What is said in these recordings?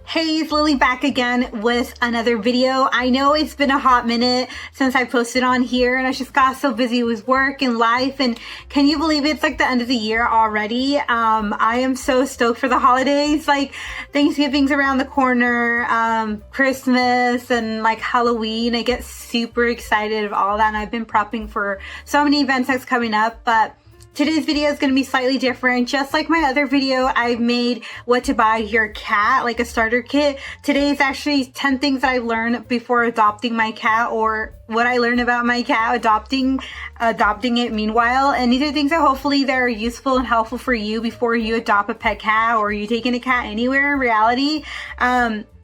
Hey, it's Lily back again with another video. I know it's been a hot minute since I posted on here and I just got so busy with work and life, and can you believe it's like the end of the year already? I am so stoked for the holidays. Like Thanksgiving's around the corner, Christmas and like Halloween. I get super excited of all that, and I've been prepping for so many events that's coming up, but today's video is going to be slightly different. Just like my other video, I made what to buy your cat, like a starter kit. Today is actually 10 things that I learned before adopting my cat, or what I learned about my cat adopting it meanwhile. And these are things that hopefully they're useful and helpful for you before you adopt a pet cat or you taking a cat anywhere in reality.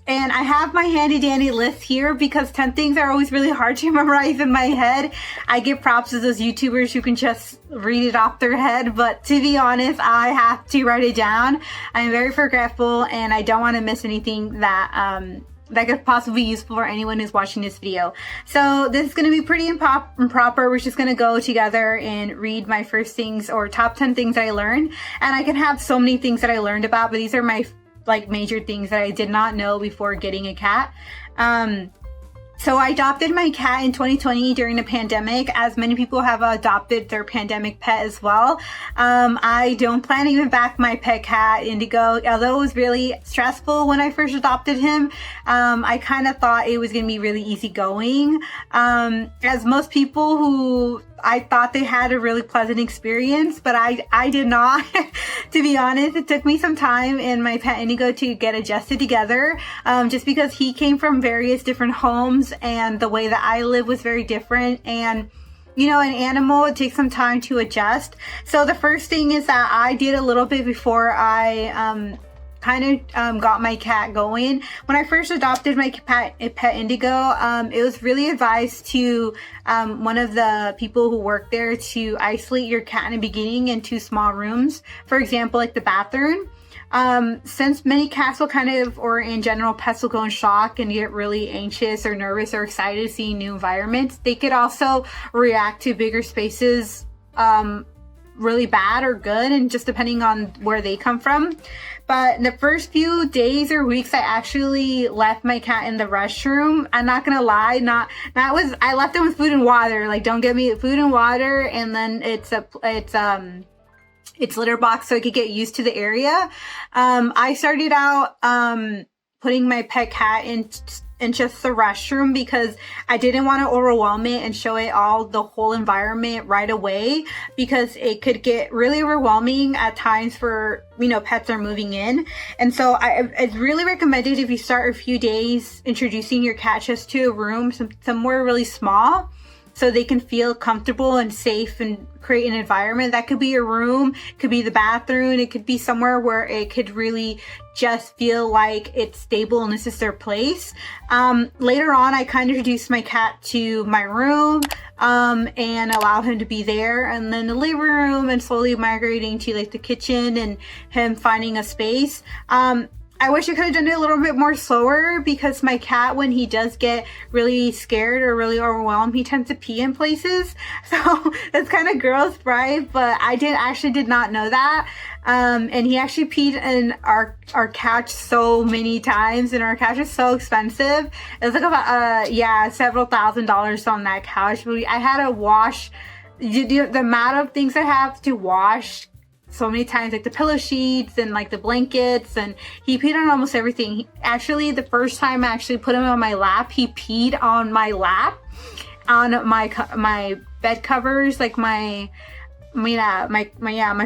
And I have my handy dandy list here because 10 things are always really hard to memorize in my head. I give props to those YouTubers who can just read it off their head, but to be honest, I have to write it down. I'm very forgetful and I don't want to miss anything that could possibly be useful for anyone who's watching this video. So this is going to be pretty improper. We're just going to go together and read my first things, or top 10 things I learned. And I can have so many things that I learned about, but these are my like major things that I did not know before getting a cat. So I adopted my cat in 2020 during the pandemic, as many people have adopted their pandemic pet as well. I don't plan to even back my pet cat, Indigo, although it was really stressful when I first adopted him. I kind of thought it was going to be really easygoing. As most people who I thought they had a really pleasant experience, but I did not. To be honest, it took me some time and my pet Indigo to get adjusted together, just because he came from various different homes and the way that I live was very different. And you know, an animal, it takes some time to adjust. So the first thing is that I did a little bit before I got my cat going. When I first adopted my pet Indigo, it was really advised to one of the people who work there to isolate your cat in the beginning in 2 small rooms. For example, like the bathroom. Since many cats will or in general pets will go in shock and get really anxious or nervous or excited seeing new environments, they could also react to bigger spaces really bad or good, and just depending on where they come from. But the first few days or weeks, I actually left my cat in the restroom. I'm not gonna lie, I left him with food and water. Like, don't get me food and water, and then it's litter box so I could get used to the area. I started out putting my pet cat in just the restroom because I didn't want to overwhelm it and show it all the whole environment right away, because it could get really overwhelming at times for, you know, pets are moving in. And so it's really recommended if you start a few days introducing your cat just to a room somewhere really small, so they can feel comfortable and safe and create an environment. That could be your room, could be the bathroom, it could be somewhere where it could really just feel like it's stable and this is their place. Later on, I kind of introduced my cat to my room and allowed him to be there, and then the living room, and slowly migrating to like the kitchen and him finding a space. I wish I could have done it a little bit more slower, because my cat, when he does get really scared or really overwhelmed, he tends to pee in places. So that's kind of gross, right? But I did not know that. And he actually peed in our couch so many times, and our couch is so expensive. It was like about, several $1,000s on that couch. But I had to wash, the amount of things I have to wash so many times, like the pillow sheets and like the blankets, and he peed on almost everything. Actually, the first time I actually put him on my lap, he peed on my lap, on my bed covers, like my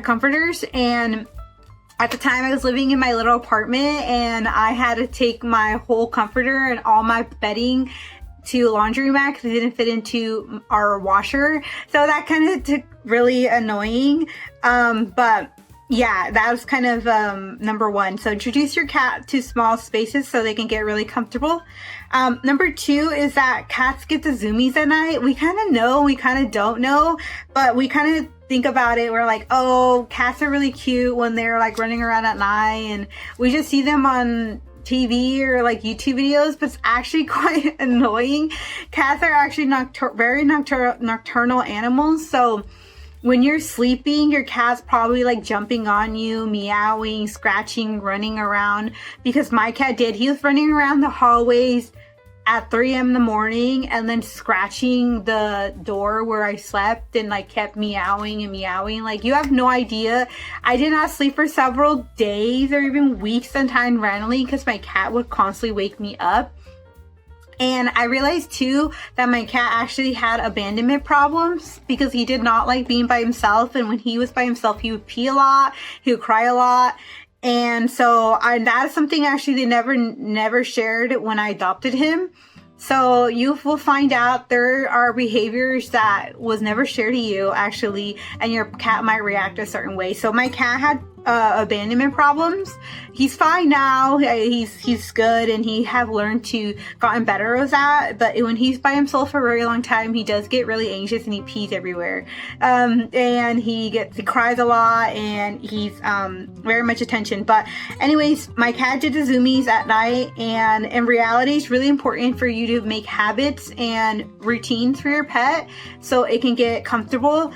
comforters. And at the time I was living in my little apartment, and I had to take my whole comforter and all my bedding to a laundromat because it didn't fit into our washer. So that kind of took really annoying. But yeah, that was kind of number one. So introduce your cat to small spaces so they can get really comfortable. Number 2 is that cats get the zoomies at night. We kind of know, we kind of don't know, but we kind of think about it. We're like, oh, cats are really cute when they're like running around at night, and we just see them on TV or like YouTube videos, but it's actually quite annoying. Cats are actually very nocturnal animals, so when you're sleeping, your cat's probably like jumping on you, meowing, scratching, running around. Because my cat did. He was running around the hallways at 3 a.m. in the morning and then scratching the door where I slept and like kept meowing and meowing. Like, you have no idea. I did not sleep for several days or even weeks sometimes randomly because my cat would constantly wake me up. And I realized too that my cat actually had abandonment problems because he did not like being by himself. And when he was by himself, he would pee a lot, he would cry a lot. And so that is something actually they never shared when I adopted him. So you will find out there are behaviors that was never shared to you actually, and your cat might react a certain way. So my cat had abandonment problems. He's fine now. He's good, and he have learned to gotten better with that. But when he's by himself for a very long time, he does get really anxious and he pees everywhere. And he cries a lot, and he's very much attention. But anyways, my cat did the zoomies at night, and in reality, it's really important for you to make habits and routines for your pet so it can get comfortable.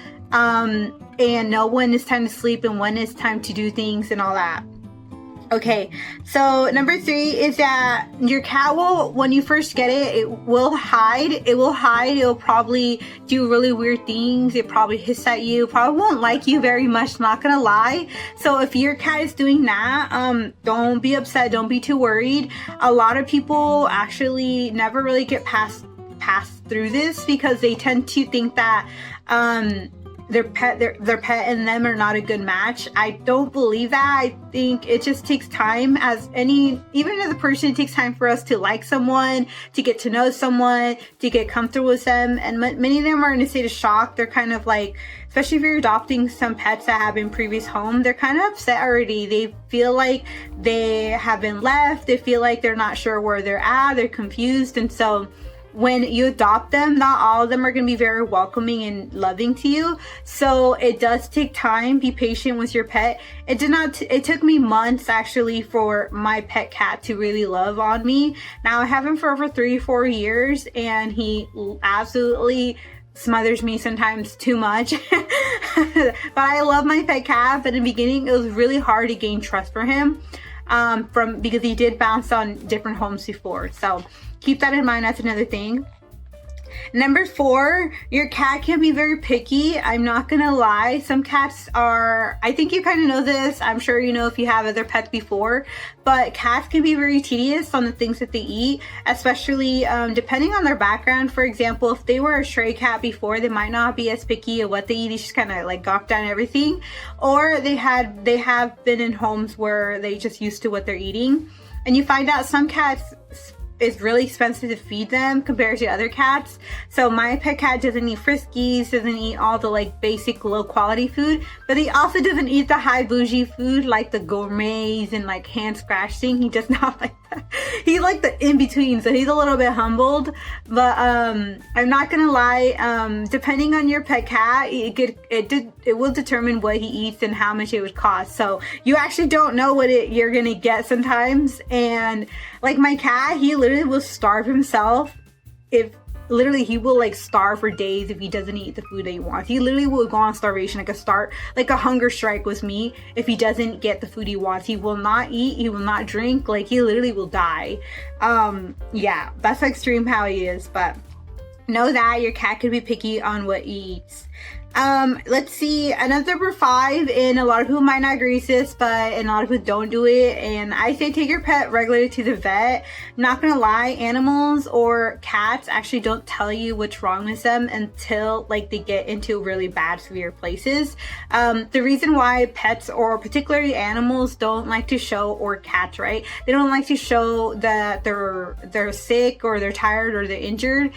And know when it's time to sleep and when it's time to do things and all that. Okay, so number 3 is that your cat will, when you first get it, it will hide. It will probably do really weird things. It probably hiss at you, probably won't like you very much, not gonna lie. So if your cat is doing that, don't be upset, don't be too worried. A lot of people actually never really get past through this because they tend to think that their pet and them are not a good match. I don't believe that. I think it just takes time, even as a person, it takes time for us to like someone, to get to know someone, to get comfortable with them. And many of them are in a state of shock. They're kind of like, especially if you're adopting some pets that have been previous home, they're kind of upset already. They feel like they have been left. They feel like they're not sure where they're at. They're confused. And so when you adopt them, not all of them are going to be very welcoming and loving to you. So it does take time. Be patient with your pet. It took me months actually for my pet cat to really love on me. Now I have him for over 3-4 years, and he absolutely smothers me sometimes too much. But I love my pet cat. But in the beginning, it was really hard to gain trust for him because he did bounce on different homes before. So keep that in mind. That's another thing. Number 4, your cat can be very picky. I'm not gonna lie. Some cats are, I think you kind of know this. I'm sure you know if you have other pets before, but cats can be very tedious on the things that they eat, especially depending on their background. For example, if they were a stray cat before, they might not be as picky of what they eat. They just kind of like gawk down everything. Or they have been in homes where they just used to what they're eating. And you find out some cats, it's really expensive to feed them compared to other cats. So my pet cat doesn't eat Friskies, doesn't eat all the like basic low quality food, but he also doesn't eat the high bougie food like the gourmets and like hand scratch thing. He does not like that. He's like the in between, so he's a little bit humbled. But I'm not gonna lie, depending on your pet cat, it will determine what he eats and how much it would cost. So you actually don't know what you're gonna get sometimes. And like my cat, he literally will starve himself he will like starve for days if he doesn't eat the food that he wants. He literally will go on starvation, like a hunger strike with me if he doesn't get the food he wants. He will not eat, he will not drink, like he literally will die. Yeah, that's extreme how he is, but know that your cat could be picky on what he eats. Let's see, another number 5, and a lot of people might not agree with this, but a lot of people don't do it, and I say take your pet regularly to the vet. Not gonna lie, animals or cats actually don't tell you what's wrong with them until like they get into really bad severe places. The reason why pets, or particularly animals, don't like to show, or cats, right, they don't like to show that they're sick or they're tired or they're injured,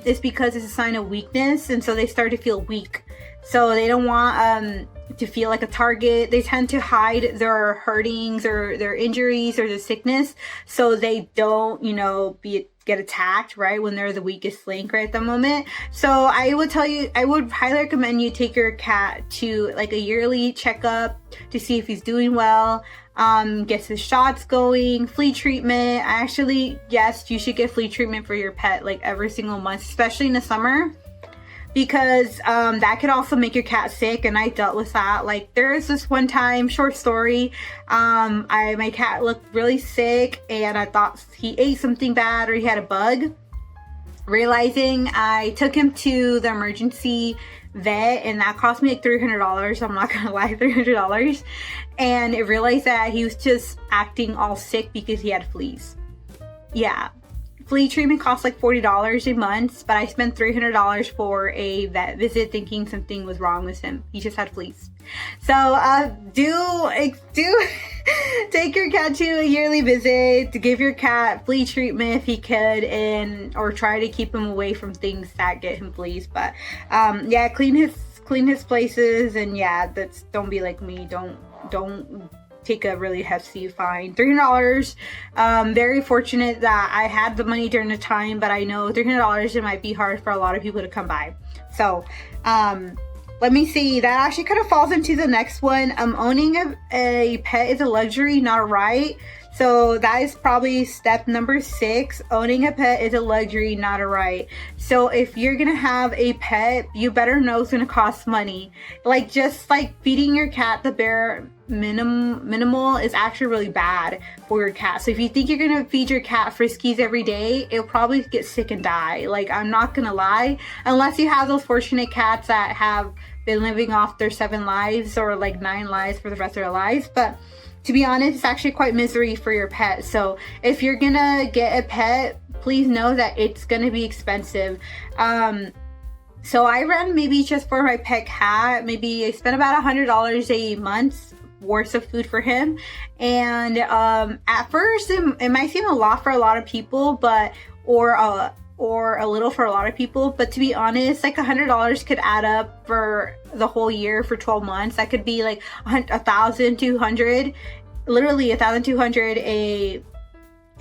is because it's a sign of weakness, and so they start to feel weak. So they don't want to feel like a target. They tend to hide their hurtings or their injuries or their sickness, so they don't, get attacked right when they're the weakest link right at the moment. So I would highly recommend you take your cat to like a yearly checkup to see if he's doing well. Gets his shots going, flea treatment. Yes, you should get flea treatment for your pet like every single month, especially in the summer. because that could also make your cat sick, and I dealt with that. Like, there is this one time, short story, my cat looked really sick and I thought he ate something bad or he had a bug. Realizing, I took him to the emergency vet, and that cost me like $300. I'm not gonna lie, $300. And I realized that he was just acting all sick because he had fleas. Yeah, flea treatment costs like $40 a month, but I spent $300 for a vet visit thinking something was wrong with him. He just had fleas. So do take your cat to a yearly visit, to give your cat flea treatment if he could, or try to keep him away from things that get him fleas. But yeah, clean his places, and yeah, don't be like me. Don't take a really hefty fine. $300. Very fortunate that I had the money during the time, but I know $300, it might be hard for a lot of people to come by. So let me see, that actually kind of falls into the next one. Owning a pet is a luxury, not a right. So that is probably step number 6. Owning a pet is a luxury, not a right. So if you're gonna have a pet, you better know it's gonna cost money. Like, just like feeding your cat the bare minimal is actually really bad for your cat. So if you think you're gonna feed your cat Friskies every day, it'll probably get sick and die. Like, I'm not gonna lie, unless you have those fortunate cats that have been living off their 7 lives or like 9 lives for the rest of their lives. But to be honest, it's actually quite misery for your pet. So if you're gonna get a pet, please know that it's gonna be expensive. So I ran, maybe just for my pet cat, maybe I spent about $100 a month worth of food for him. And at first it might seem a lot for a lot of people, but or a little for a lot of people, but to be honest, like $100 could add up for the whole year for 12 months. That could be like $1,200, literally $1,200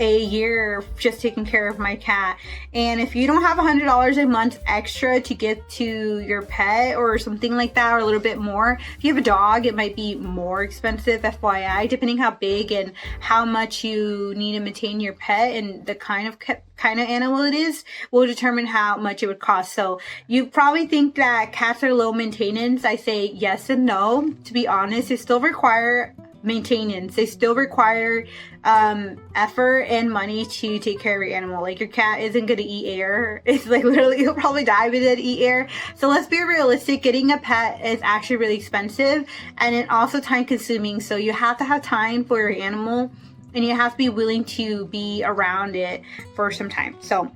a year just taking care of my cat. And if you don't have $100 a month extra to give to your pet or something like that, or a little bit more, if you have a dog, it might be more expensive, FYI, depending how big and how much you need to maintain your pet, and the kind of animal it is will determine how much it would cost. So you probably think that cats are low maintenance. I say yes and no. To be honest, they still require maintenance. They still require effort and money to take care of your animal. Like, your cat isn't gonna eat air. It's like, literally, he'll probably die if it did eat air. So let's be realistic. Getting a pet is actually really expensive, and it also time consuming. So you have to have time for your animal, and you have to be willing to be around it for some time. So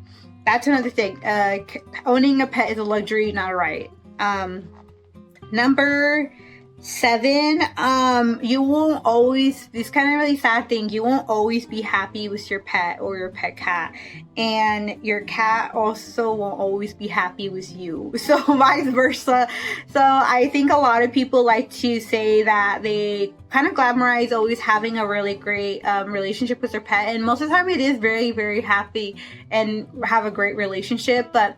that's another thing. Owning a pet is a luxury, not a right. Number 7, you won't always, this kind of really sad thing, you won't always be happy with your pet or your pet cat, and your cat also won't always be happy with you, so vice versa. So I think a lot of people like to say that they kind of glamorize always having a really great relationship with their pet, and most of the time it is very, very happy and have a great relationship. But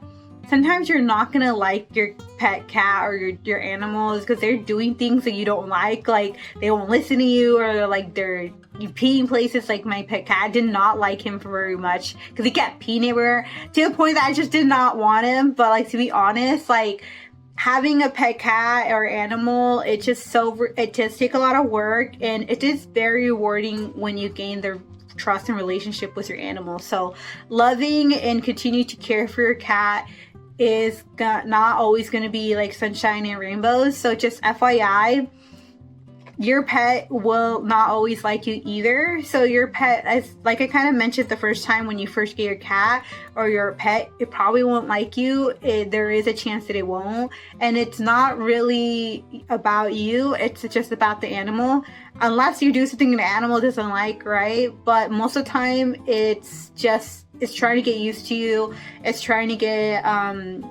sometimes you're not gonna like your pet cat or your animals because they're doing things that you don't like they won't listen to you, or like you peeing places. Like, my pet cat, I did not like him for very much because he kept peeing everywhere to the point that I just did not want him. But like, to be honest, like, having a pet cat or animal, it just takes a lot of work, and it is very rewarding when you gain their trust and relationship with your animal. So loving and continue to care for your cat is not always going to be like sunshine and rainbows. So just FYI, your pet will not always like you either. So your pet, as like I kind of mentioned the first time, when you first get your cat or your pet, it probably won't like you. There is a chance that it won't, and it's not really about you. It's just about the animal, unless you do something the animal doesn't like, right? But most of the time, it's trying to get used to you. It's trying to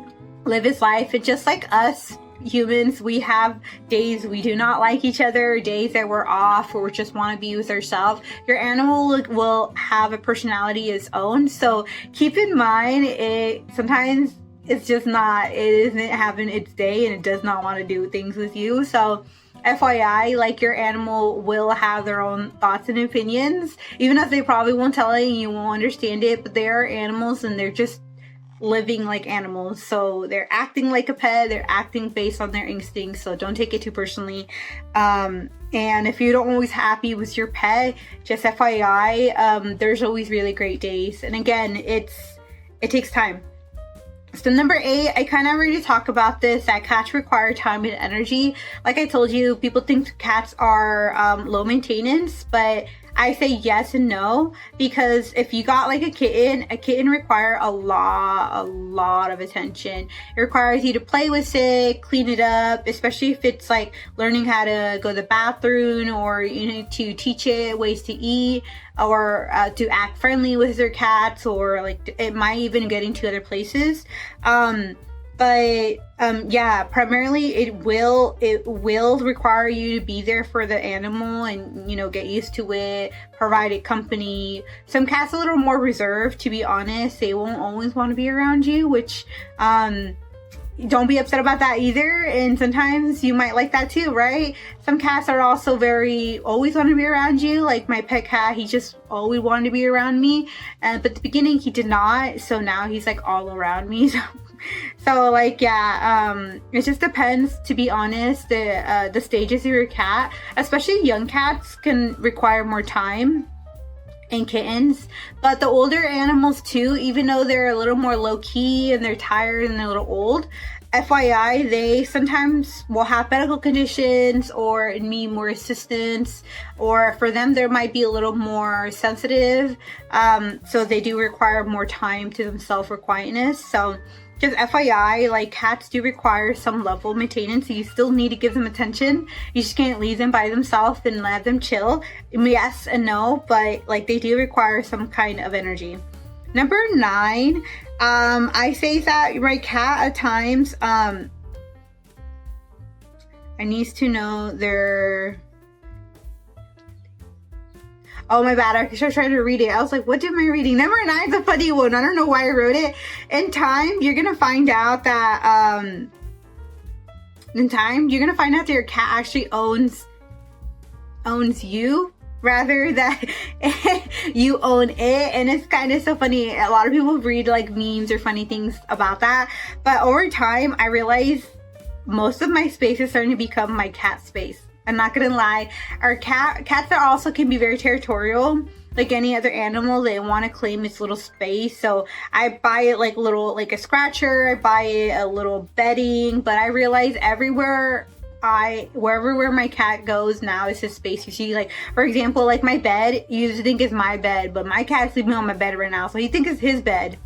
live its life. It's just like us humans. We have days we do not like each other, days that we're off, or we just want to be with ourselves. Your animal will have a personality of its own. So keep in mind, sometimes it isn't having its day, and it does not want to do things with you. So FYI, like, your animal will have their own thoughts and opinions, even if they probably won't tell you, you won't understand it, but they are animals, and they're just living like animals. So they're acting like a pet, they're acting based on their instincts, so don't take it too personally. And if you don't always happy with your pet, just FYI, there's always really great days. And again, it takes time. So number 8, I kind of already talked about this, that cats require time and energy. Like I told you, people think cats are low maintenance, but I say yes and no, because if you got like a kitten require a lot of attention. It requires you to play with it, clean it up, especially if it's like learning how to go to the bathroom, or you need to teach it ways to eat, or to act friendly with their cats, or like it might even get into other places. Yeah, primarily it will require you to be there for the animal and, you know, get used to it, provide it company. Some cats are a little more reserved, to be honest. They won't always want to be around you, which don't be upset about that either. And sometimes you might like that too, right? Some cats are also always want to be around you. Like my pet cat, he just always wanted to be around me. But at the beginning he did not. So now he's like all around me. So like, yeah, it just depends, to be honest. The stages of your cat, especially young cats, can require more time, and kittens. But the older animals too, even though they're a little more low-key and they're tired and they're a little old, FYI, they sometimes will have medical conditions or need more assistance, or for them there might be a little more sensitive, so they do require more time to themselves for quietness. So just FYI, like cats do require some level of maintenance. So you still need to give them attention. You just can't leave them by themselves and let them chill. Yes and no, but like they do require some kind of energy. Number 9, I say that my cat at times, I needs to know their... Oh, my bad. I should try to read it. I was like, what am I reading? Number 9 is a funny one. I don't know why I wrote it. In time, you're going to find out that, your cat actually owns you, rather than you own it. And it's kind of so funny. A lot of people read like memes or funny things about that. But over time, I realized most of my space is starting to become my cat space. I'm not gonna lie. Our cats are also can be very territorial. Like any other animal, they want to claim its little space. So I buy it like a scratcher. I buy it a little bedding. But I realize wherever my cat goes now is his space. You see, like for example, like my bed, you usually think is my bed, but my cat's sleeping on my bed right now, so he thinks it's his bed.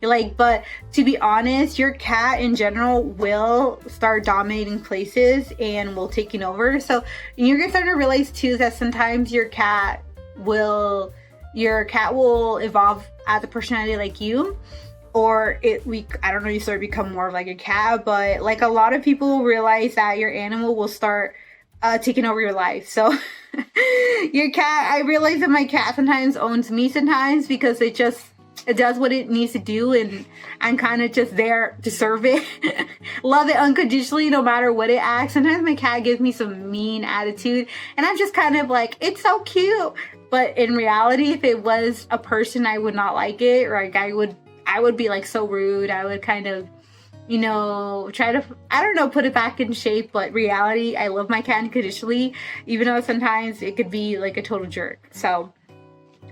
Like, but to be honest, your cat in general will start dominating places and will taking over. So you're gonna start to realize too that sometimes your cat will evolve as a personality like you, or I don't know, you sort of become more of like a cat. But like a lot of people realize that your animal will start taking over your life. So your cat, I realize that my cat sometimes owns me sometimes, because it does what it needs to do, and I'm kind of just there to serve it. Love it unconditionally, no matter what it acts. Sometimes my cat gives me some mean attitude, and I'm just kind of like, it's so cute. But in reality, if it was a person, I would not like it, or like I would be like so rude. I would kind of, you know, try to, I don't know, put it back in shape. But reality, I love my cat unconditionally, even though sometimes it could be like a total jerk. So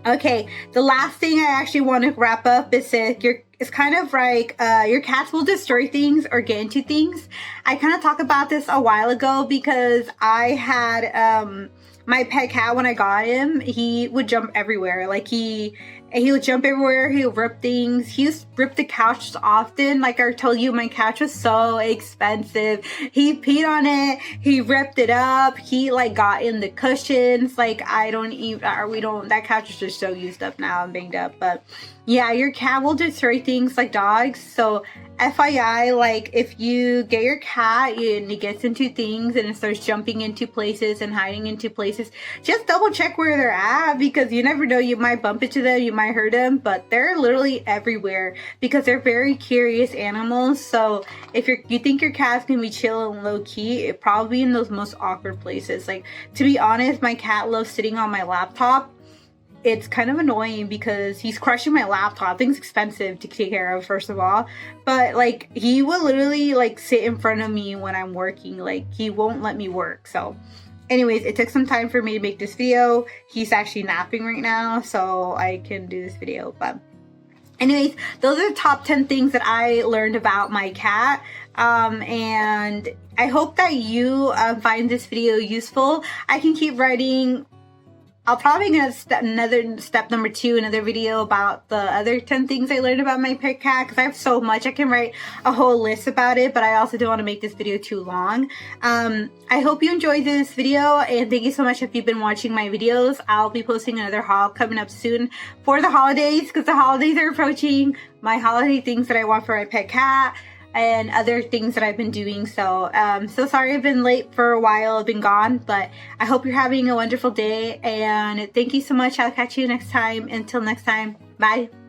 okay, the last thing I actually want to wrap up is that it's kind of like your cats will destroy things or get into things. I kind of talked about this a while ago, because I had my pet cat, when I got him, he would jump everywhere. Like he would jump everywhere. He would rip things. He used to rip the couch often. Like I told you, my couch was so expensive. He peed on it. He ripped it up. He like got in the cushions. Like that couch is just so used up now and banged up. But yeah, your cat will destroy things like dogs. So FYI, like if you get your cat and it gets into things and it starts jumping into places and hiding into places, just double check where they're at, because you never know, you might bump into them, you might hurt them, but they're literally everywhere because they're very curious animals. So if you think your cat's gonna be chill and low key, it probably in those most awkward places. Like, to be honest, my cat loves sitting on my laptop. it's kind of annoying because he's crushing my laptop. Things expensive to take care of, first of all. But like, he will literally like sit in front of me when I'm working. Like, he won't let me work. So anyways, it took some time for me to make this video. He's actually napping right now, so I can do this video. But anyways, those are the top 10 things that I learned about my cat. And I hope that you find this video useful. I can keep writing. I'll probably gonna step number 2, another video about the other 10 things I learned about my pet cat, because I have so much. I can write a whole list about it, but I also don't want to make this video too long. I hope you enjoyed this video, and thank you so much if you've been watching my videos. I'll be posting another haul coming up soon for the holidays, because the holidays are approaching. My holiday things that I want for my pet cat, and other things that I've been doing. So so sorry I've been late for a while, I've been gone, but I hope you're having a wonderful day, and thank you so much. I'll catch you next time. Until next time, bye.